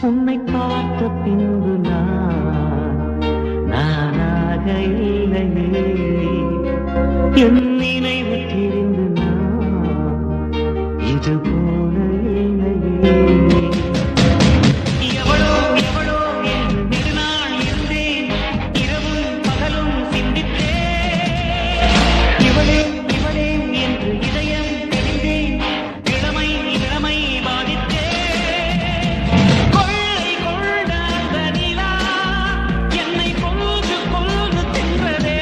உன்னை பார்த்த பின்பு நானாக இல்லையே, என் நினைவு தெரிந்து இது போல இல்லையே. எவளோ எவளோ என்று நெடுநாள் இருந்தேன், இரவும் பகலும் சிந்தித்தேன். இவளே இவளே என்று இதயம் தெரிந்தேன், இளமை இளமை பாதித்தேன். கொள்ளை கொண்ட அந்த நிலா என்னை கொன்று கொன்று தின்றதே.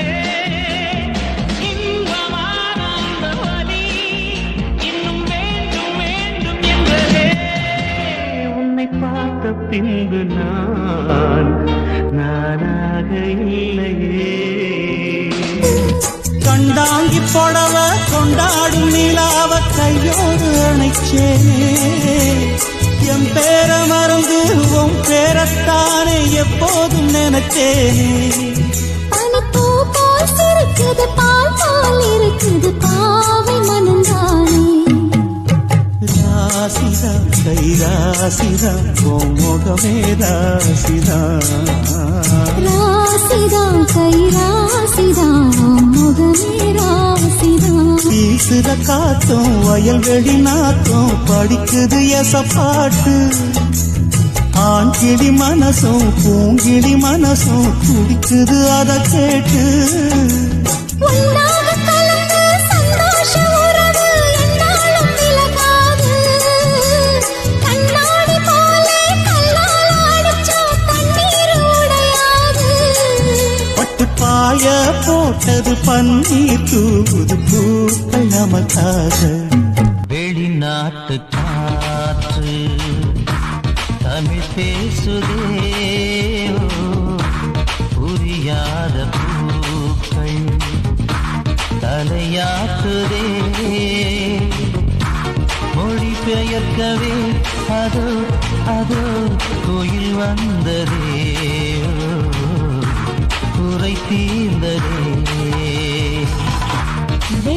இன்பமான அந்த வலி இன்னும் வேண்டும் வேண்டும் என்றதே. உன்னை பார்த்த பின்பு நானாக இல்லையே. கண்டாங்கி புடவ கொண்டாடும் நிலாவ கையோடு அணைச்சேனே, என் பேர மறந்து உன் பேரத்தானே எப்போதும் நினைச்சேனே. பனிப்பூ போல் சிரிக்குது, பால் பால் இருக்குது, பாவை மனந்தானே. ராசிதா கை ராசிதா உன் முகமே ராசிதா. ராசிதா கை ராசிதா முகமே ராசிதா. வீசுற காத்தும் வயல்வெளி நாத்தும் படிக்குது எசப்பாட்டு. ஆண் கிளி மனசும் பூங்கிளி மனசும் துடிக்குது அத கேட்டு. உன்னாக கலந்து சந்தோஷ உறவு என்னாலும் விலகாது. கண்ணாடி போலே கல்லால் அடிச்சா தண்ணீர் உடையாது. பட்டு பாய போட்டது பன்னீர் தூது பூக்கள் நமக்காக. வெளிநாட்டு காற்று தமிழ் பேசுதே, புரியாத பூக்கள் தலையாக்குதே. மொழி பெயர்க்கவே அதோ அதோ கோயில் வந்ததே, குறை தீர்ந்ததே.